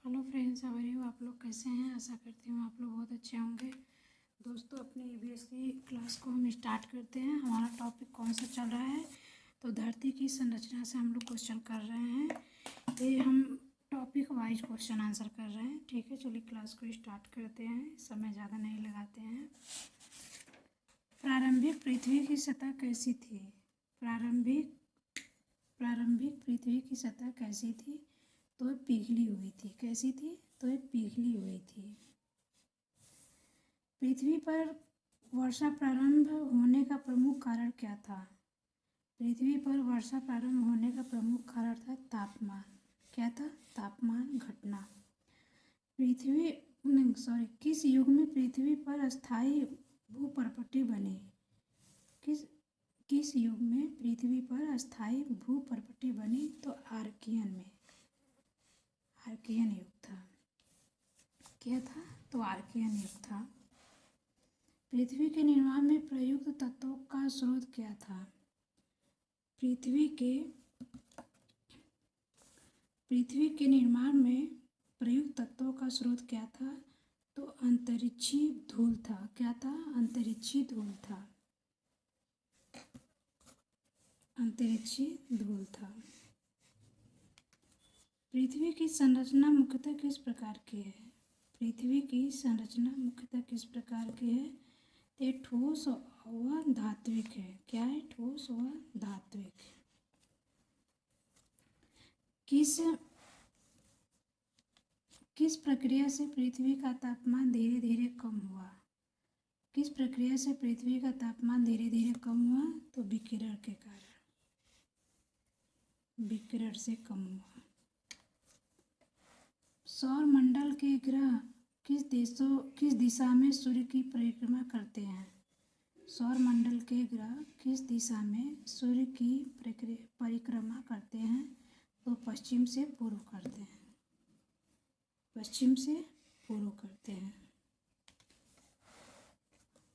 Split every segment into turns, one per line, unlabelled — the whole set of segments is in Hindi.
Hello friends, how are you. आप लोग कैसे हैं? आशा करती हूँ आप लोग बहुत अच्छे होंगे। दोस्तों, अपनी ईवीएस की क्लास को हम स्टार्ट करते हैं। हमारा टॉपिक कौन सा चल रहा है? तो धरती की संरचना से हम लोग क्वेश्चन कर रहे हैं। ये हम टॉपिक वाइज क्वेश्चन आंसर कर रहे हैं। ठीक है, चलिए क्लास को स्टार्ट करते हैं। समय ज़्यादा नहीं लगाते हैं। प्रारंभिक पृथ्वी की सतह कैसी थी? प्रारंभिक पृथ्वी की सतह कैसी थी? तो पिघली हुई थी। कैसी थी? तो पिघली हुई थी। पृथ्वी पर वर्षा प्रारंभ होने का प्रमुख कारण क्या था? पृथ्वी पर वर्षा प्रारंभ होने का प्रमुख कारण था तापमान। क्या था? तापमान घटना। किस युग में पृथ्वी पर अस्थायी भूपर्पटी बनी? किस युग में पृथ्वी पर अस्थायी भूपर्पटी बनी? तो आर्कियन में। आर्कियन युग था। क्या था? तो आर्कियन युग था। पृथ्वी के निर्माण में प्रयुक्त तत्वों का स्रोत क्या था? पृथ्वी के निर्माण में प्रयुक्त तत्वों का स्रोत क्या था? तो अंतरिक्षी धूल था। क्या था? अंतरिक्षी धूल था। अंतरिक्षी धूल था। पृथ्वी की संरचना मुख्यतः किस प्रकार की है? पृथ्वी की संरचना मुख्यतः किस प्रकार की है? ये ठोस व धात्विक है। क्या है? ठोस व धात्विक। किस प्रक्रिया से पृथ्वी का तापमान धीरे धीरे कम हुआ? किस प्रक्रिया से पृथ्वी का तापमान धीरे धीरे कम हुआ? तो विकिरण के कारण। विकिरण से कम हुआ। सौर मंडल के ग्रह किस दिशा में सूर्य की परिक्रमा करते हैं? सौर मंडल के ग्रह किस दिशा में सूर्य की परिक्रमा करते हैं? तो पश्चिम से पूर्व करते हैं। पश्चिम से पूर्व करते हैं।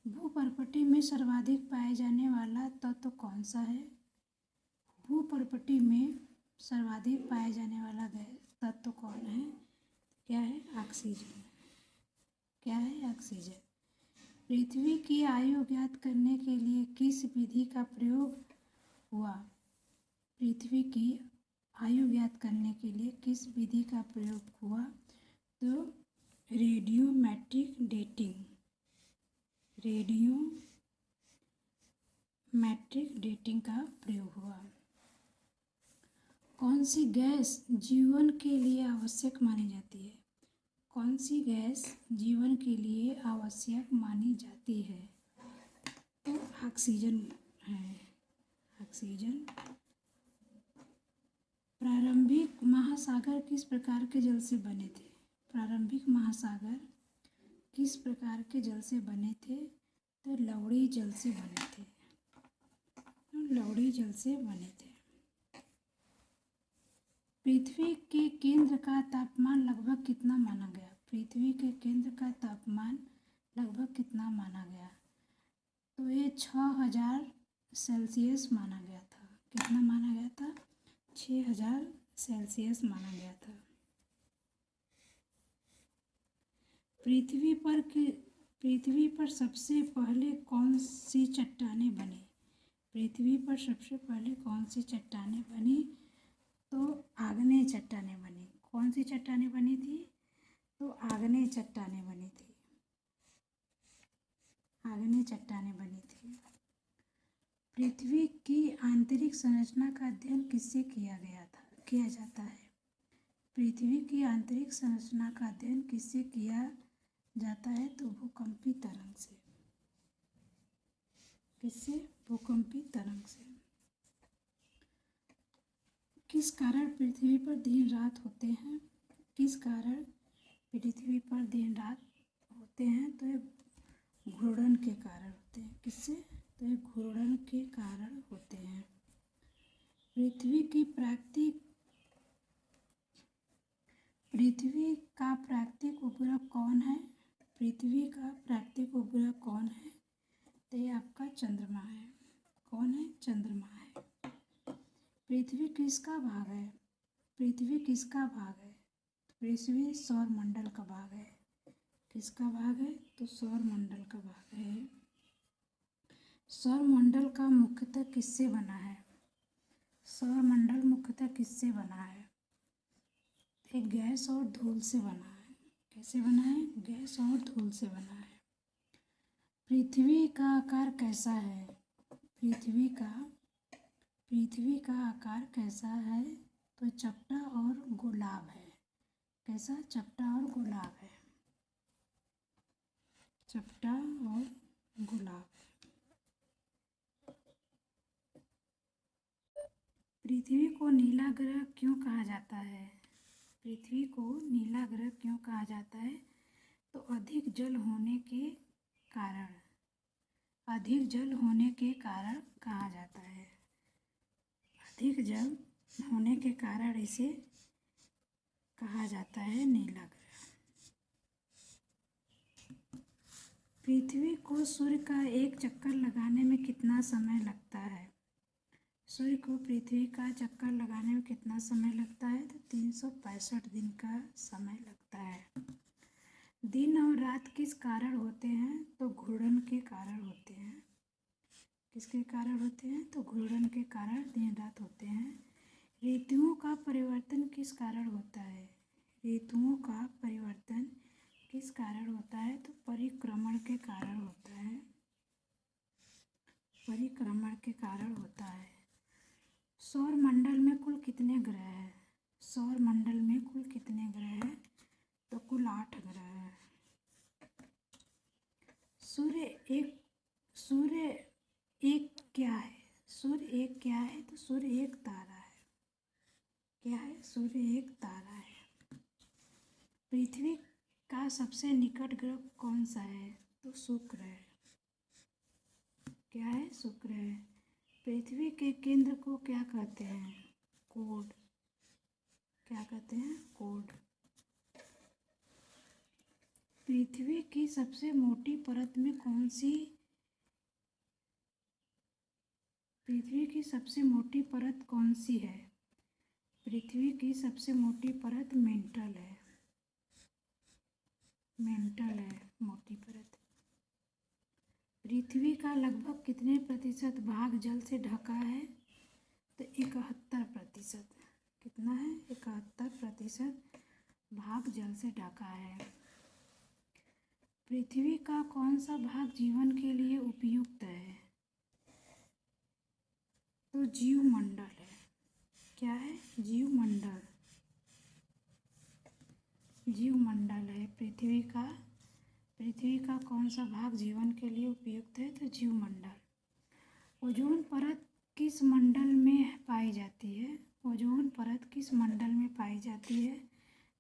भूपर्पटी में सर्वाधिक पाए जाने वाला तत्व कौन सा है? भूपर्पटी में सर्वाधिक पाए जाने वाला तत्व कौन है? क्या है? ऑक्सीजन। क्या है? ऑक्सीजन। पृथ्वी की आयु ज्ञात करने के लिए किस विधि का प्रयोग हुआ? पृथ्वी की आयु ज्ञात करने के लिए किस विधि का प्रयोग हुआ? तो रेडियोमेट्रिक डेटिंग। रेडियोमेट्रिक डेटिंग का प्रयोग हुआ। कौन सी गैस जीवन के लिए आवश्यक मानी जाती है? कौन सी गैस जीवन के लिए आवश्यक मानी जाती है? तो ऑक्सीजन है। ऑक्सीजन। प्रारंभिक महासागर किस प्रकार के जल से बने थे? प्रारंभिक महासागर किस प्रकार के जल से बने थे? तो लवणीय जल से बने थे। लवणीय जल से बने थे। पृथ्वी के केंद्र का तापमान लगभग कितना माना गया? पृथ्वी के केंद्र का तापमान लगभग कितना माना गया? तो ये 6000 सेल्सियस माना गया था। कितना माना गया था? 6000 सेल्सियस माना गया था। पृथ्वी पर सबसे पहले कौन सी चट्टानें बनी? पृथ्वी पर सबसे पहले कौन सी चट्टानें बनी? तो आग्नेय चट्टानें बनी। कौन सी चट्टानें बनी थी? तो आग्नेय चट्टानें बनी थी। आग्नेय चट्टानें बनी थी। पृथ्वी की आंतरिक संरचना का अध्ययन किससे किया जाता है? पृथ्वी की आंतरिक संरचना का अध्ययन किससे किया जाता है? तो भूकंपी तरंग से। किससे? भूकंपी तरंग से। किस कारण पृथ्वी पर दिन रात होते हैं? किस कारण पृथ्वी पर दिन रात होते हैं? तो ये घूर्णन के कारण होते हैं। किससे? तो ये घूर्णन के कारण होते हैं। पृथ्वी का प्राकृतिक उपग्रह कौन है? पृथ्वी का प्राकृतिक उपग्रह कौन है? तो ये आपका चंद्रमा है। कौन है? चंद्रमा है। पृथ्वी किसका भाग है? पृथ्वी किसका भाग है? पृथ्वी सौर मंडल का भाग है। किसका भाग है? तो सौर मंडल का भाग है। सौर मंडल का मुख्यतः किससे बना है? सौर मंडल मुख्यतः किससे बना है? एक गैस और धूल से बना है। कैसे बना है? गैस और धूल से बना है। पृथ्वी का आकार कैसा है? पृथ्वी का आकार कैसा है? तो चपटा और गुलाब है। कैसा? चपटा और गुलाब है। चपटा और गुलाब। पृथ्वी को नीला ग्रह क्यों कहा जाता है? पृथ्वी को नीला ग्रह क्यों कहा जाता है? तो अधिक जल होने के कारण कहा जाता है। अधिक जल होने के कारण इसे कहा जाता है नीला ग्रह। पृथ्वी को सूर्य का एक चक्कर लगाने में कितना समय लगता है? सूर्य को पृथ्वी का चक्कर लगाने में कितना समय लगता है? तो 365 दिन का समय लगता है। दिन और रात किस कारण होते हैं? तो घूर्णन के कारण होते हैं। किसके कारण होते हैं? तो घूर्णन के कारण दिन रात होते हैं। ऋतुओं का परिवर्तन किस कारण होता है? ऋतुओं का परिवर्तन किस कारण होता है? तो परिक्रमण के कारण होता है। परिक्रमण के कारण होता है। सौर मंडल में कुल कितने ग्रह हैं? सौर मंडल में कुल कितने ग्रह हैं? तो कुल 8 ग्रह हैं। सूर्य एक क्या है? सूर्य एक क्या है? तो सूर्य एक तारा है। क्या है? सूर्य एक तारा है। पृथ्वी का सबसे निकट ग्रह कौन सा है? तो शुक्र है। क्या है? शुक्र है। पृथ्वी के केंद्र को क्या कहते हैं? कोड। क्या कहते हैं? कोड। पृथ्वी की सबसे मोटी परत में कौन सी? पृथ्वी की सबसे मोटी परत कौन सी है? पृथ्वी की सबसे मोटी परत मेंटल है। मेंटल है मोटी परत। पृथ्वी का लगभग कितने प्रतिशत भाग जल से ढका है? तो 71%। कितना है? 71% भाग जल से ढका है। पृथ्वी का कौन सा भाग जीवन के लिए उपयुक्त है? तो जीवमंडल है। क्या है? जीवमंडल। जीवमंडल है पृथ्वी का कौन सा भाग जीवन के लिए उपयुक्त है? तो जीवमंडल। ओजोन परत किस मंडल में पाई जाती है? ओजोन परत किस मंडल में पाई जाती है?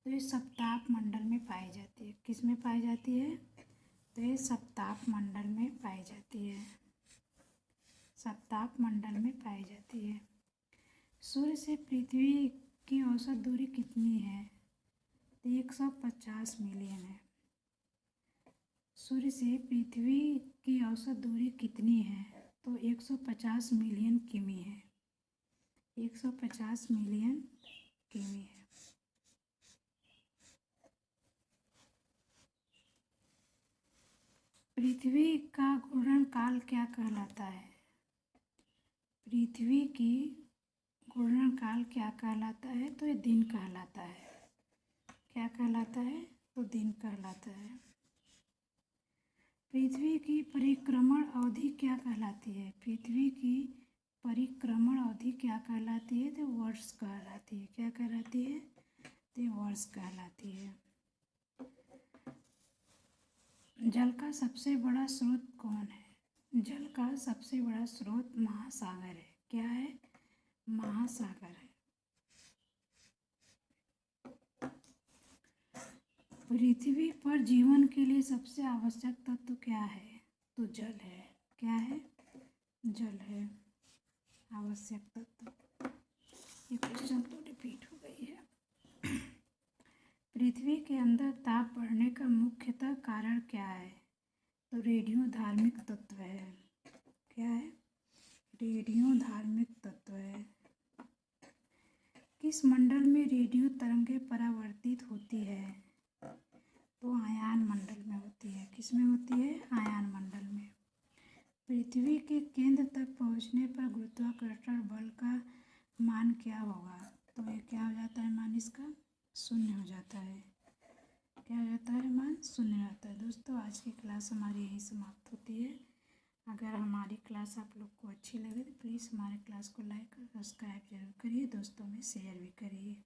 तो ये सप्ताप मंडल में पाई जाती है। किस में पाई जाती है? तो ये सप्ताप मंडल में पाई जाती है। सप्ताप मंडल में पाई जाती है। सूर्य से पृथ्वी की औसत दूरी कितनी है? तो 150 मिलियन है। सूर्य से पृथ्वी की औसत दूरी कितनी है? तो 150 मिलियन किमी है। 150 मिलियन किमी है। पृथ्वी का घूर्णन काल क्या कहलाता है? पृथ्वी की घूर्णन काल क्या कहलाता है? तो ये दिन कहलाता है। क्या कहलाता है? तो दिन कहलाता है। पृथ्वी की परिक्रमण अवधि क्या कहलाती है? पृथ्वी की परिक्रमण अवधि क्या कहलाती है? तो वर्ष कहलाती है। क्या कहलाती है? तो वर्ष कहलाती है। जल का सबसे बड़ा स्रोत कौन है? जल का सबसे बड़ा स्रोत महासागर है। क्या है? महासागर है। पृथ्वी पर जीवन के लिए सबसे आवश्यक तत्व क्या है? तो जल है। क्या है? जल है आवश्यक तत्व। ये क्वेश्चन तो रिपीट हो गई है। पृथ्वी के अंदर ताप बढ़ने का मुख्यतः कारण क्या है? तो रेडियो धार्मिक तत्व है। क्या है? रेडियो धार्मिक तत्व है। किस मंडल में रेडियो तरंगें परावर्तित होती है? तो आयन मंडल में होती है। किस में होती है? आयन मंडल में। पृथ्वी के केंद्र तक पहुंचने पर गुरुत्वाकर्षण बल का मान क्या होगा? तो ये क्या हो जाता है मान इसका? शून्य हो जाता है। क्या हो जाता है मान? शून्य होता है। दोस्तों आज की क्लास हमारी यहीं समाप्त होती है। अगर हमारी क्लास आप लोग को अच्छी लगे तो प्लीज़ हमारे क्लास को लाइक और सब्सक्राइब जरूर करिए, दोस्तों में शेयर भी करिए।